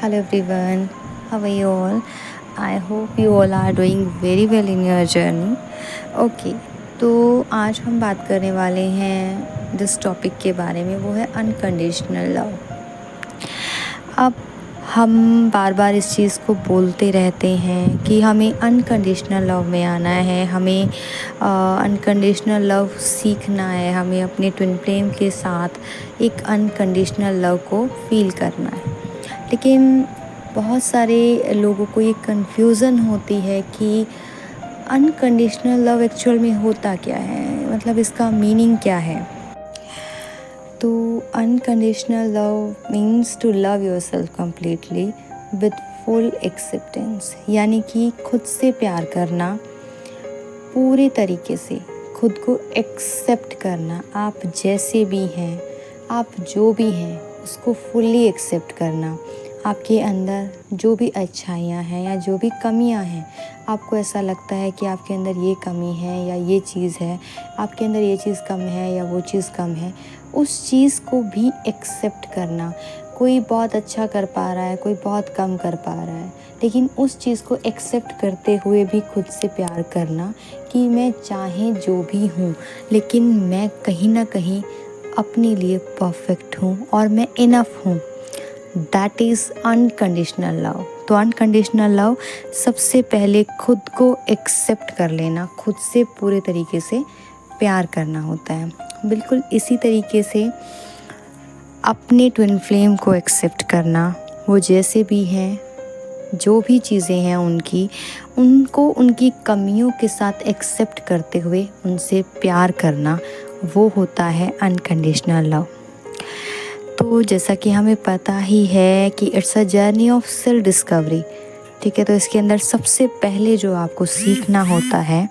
Hello everyone, how are you all? I hope you all are doing very well in your journey. Okay, तो आज हम बात करने वाले हैं जिस टॉपिक के बारे में वो है अनकंडीशनल लव। अब हम बार बार इस चीज़ को बोलते रहते हैं कि हमें अनकंडीशनल लव में आना है, हमें अनकंडीशनल लव सीखना है, हमें अपने ट्विन फ्लेम के साथ एक अनकंडीशनल लव को फील करना है। लेकिन बहुत सारे लोगों को ये कन्फ्यूज़न होती है कि अनकंडीशनल लव एक्चुअल में होता क्या है, मतलब इसका मीनिंग क्या है। तो unconditional love means to love yourself completely with full acceptance, यानी कि खुद से प्यार करना, पूरे तरीके से खुद को एक्सेप्ट करना। आप जैसे भी हैं, आप जो भी हैं उसको फुल्ली एक्सेप्ट करना। आपके अंदर जो भी अच्छाइयाँ हैं या जो भी कमियाँ हैं, आपको ऐसा लगता है कि आपके अंदर ये कमी है या ये चीज़ है, आपके अंदर ये चीज़ कम है या वो चीज़ कम है, उस चीज़ को भी एक्सेप्ट करना। कोई बहुत अच्छा कर पा रहा है, कोई बहुत कम कर पा रहा है, लेकिन उस चीज़ को एक्सेप्ट करते हुए भी खुद से प्यार करना कि मैं चाहे जो भी हूँ, लेकिन मैं कहीं ना कहीं अपने लिए परफेक्ट हूँ और मैं इनफ हूँ। That is unconditional love. तो अनकंडीशनल लव सबसे पहले खुद को एक्सेप्ट कर लेना, खुद से पूरे तरीके से प्यार करना होता है। बिल्कुल इसी तरीके से अपने ट्विन फ्लेम को एक्सेप्ट करना, वो जैसे भी हैं, जो भी चीज़ें हैं उनको उनकी कमियों के साथ एक्सेप्ट करते हुए उनसे प्यार करना, वो होता है अनकंडीशनल लव। तो जैसा कि हमें पता ही है कि it's a journey of self discovery, ठीक है। तो इसके अंदर सबसे पहले जो आपको सीखना होता है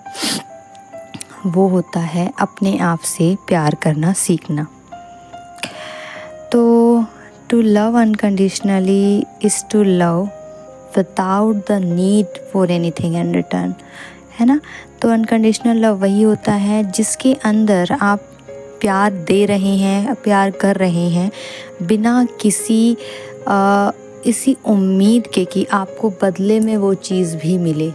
वो होता है अपने आप से प्यार करना सीखना। तो to love unconditionally is to love without the need for anything in return, है ना। तो अनकंडीशनल लव वही होता है जिसके अंदर आप प्यार दे रहे हैं, प्यार कर रहे हैं बिना किसी इसी उम्मीद के कि आपको बदले में वो चीज़ भी मिले,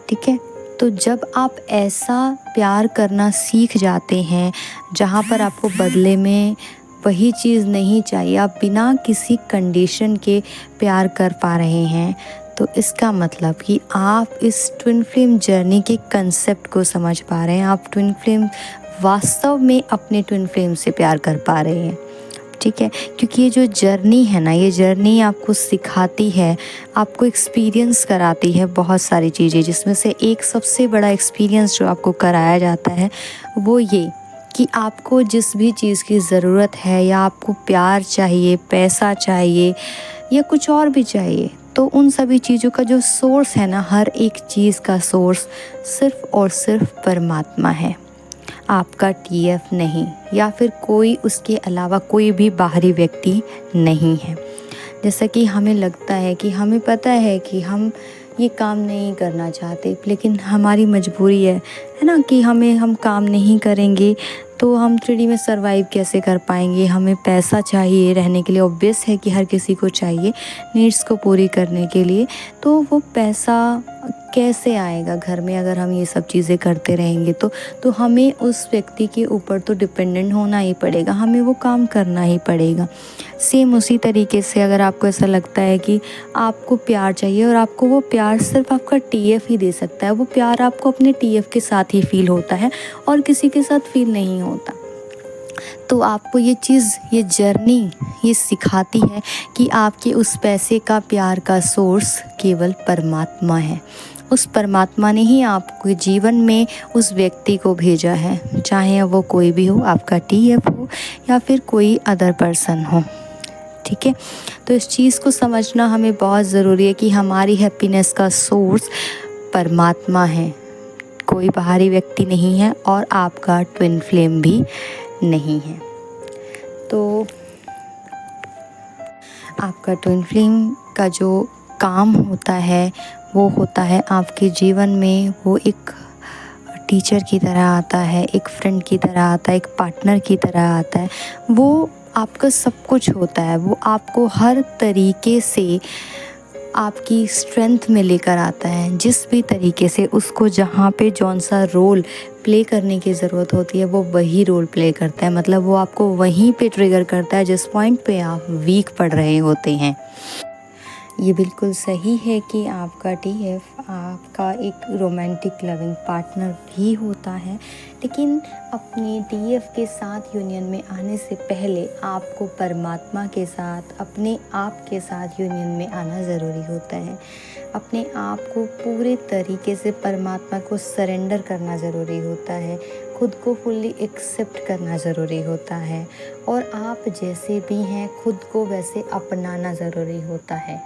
ठीक है। तो जब आप ऐसा प्यार करना सीख जाते हैं जहाँ पर आपको बदले में वही चीज़ नहीं चाहिए, आप बिना किसी कंडीशन के प्यार कर पा रहे हैं, तो इसका मतलब कि आप इस ट्विन फ्लेम जर्नी के कंसेप्ट को समझ पा रहे हैं। आप ट्विन फ्लेम वास्तव में अपने ट्विन फ्लेम से प्यार कर पा रहे हैं, ठीक है। क्योंकि ये जो जर्नी है ना, ये जर्नी आपको सिखाती है, आपको एक्सपीरियंस कराती है बहुत सारी चीज़ें, जिसमें से एक सबसे बड़ा एक्सपीरियंस जो आपको कराया जाता है वो ये कि आपको जिस भी चीज़ की ज़रूरत है, या आपको प्यार चाहिए, पैसा चाहिए या कुछ और भी चाहिए, तो उन सभी चीज़ों का जो सोर्स है ना, हर एक चीज़ का सोर्स सिर्फ़ और सिर्फ परमात्मा है, आपका टीएफ नहीं, या फिर कोई उसके अलावा कोई भी बाहरी व्यक्ति नहीं है। जैसा कि हमें लगता है कि हमें पता है कि हम ये काम नहीं करना चाहते, लेकिन हमारी मजबूरी है ना, कि हम काम नहीं करेंगे तो हम 3D में सर्वाइव कैसे कर पाएंगे। हमें पैसा चाहिए रहने के लिए, ऑब्वियस है कि हर किसी को चाहिए नीड्स को पूरी करने के लिए। तो वो पैसा कैसे आएगा घर में अगर हम ये सब चीज़ें करते रहेंगे? तो हमें उस व्यक्ति के ऊपर तो डिपेंडेंट होना ही पड़ेगा, हमें वो काम करना ही पड़ेगा। सेम उसी तरीके से अगर आपको ऐसा लगता है कि आपको प्यार चाहिए और आपको वो प्यार सिर्फ आपका टीएफ ही दे सकता है, वो प्यार आपको अपने टीएफ के साथ ही फील होता है और किसी के साथ फील नहीं होता, तो आपको ये चीज़, ये जर्नी ये सिखाती है कि आपके उस पैसे का, प्यार का सोर्स केवल परमात्मा है। उस परमात्मा ने ही आपके जीवन में उस व्यक्ति को भेजा है, चाहे वो कोई भी हो, आपका टीएफ हो या फिर कोई अदर पर्सन हो, ठीक है। तो इस चीज़ को समझना हमें बहुत ज़रूरी है कि हमारी हैप्पीनेस का सोर्स परमात्मा है, कोई बाहरी व्यक्ति नहीं है और आपका ट्विन फ्लेम भी नहीं है। तो आपका ट्विन फ्लेम का जो काम होता है वो होता है आपके जीवन में, वो एक टीचर की तरह आता है, एक फ्रेंड की तरह आता है, एक पार्टनर की तरह आता है। वो आपका सब कुछ होता है, वो आपको हर तरीके से आपकी स्ट्रेंथ में लेकर आता है। जिस भी तरीके से उसको जहाँ पे जौन सा रोल प्ले करने की ज़रूरत होती है वो वही रोल प्ले करता है। मतलब वो आपको वहीं पे ट्रिगर करता है जिस पॉइंट पे आप वीक पड़ रहे होते हैं। ये बिल्कुल सही है कि आपका टीएफ आपका एक रोमांटिक लविंग पार्टनर भी होता है, लेकिन अपने टीएफ के साथ यूनियन में आने से पहले आपको परमात्मा के साथ, अपने आप के साथ यूनियन में आना ज़रूरी होता है। अपने आप को पूरे तरीके से परमात्मा को सरेंडर करना ज़रूरी होता है, खुद को फुल्ली एक्सेप्ट करना ज़रूरी होता है, और आप जैसे भी हैं खुद को वैसे अपनाना ज़रूरी होता है।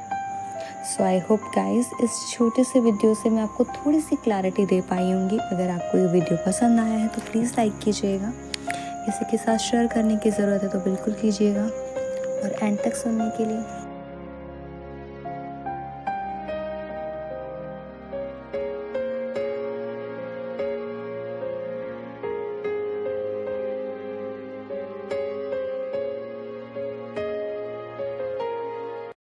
सो आई होप गाइस, इस छोटे से वीडियो से मैं आपको थोड़ी सी क्लैरिटी दे पाई होंगी। अगर आपको ये वीडियो पसंद आया है तो प्लीज़ लाइक कीजिएगा, किसी के साथ शेयर करने की ज़रूरत है तो बिल्कुल कीजिएगा, और एंड तक सुनने के लिए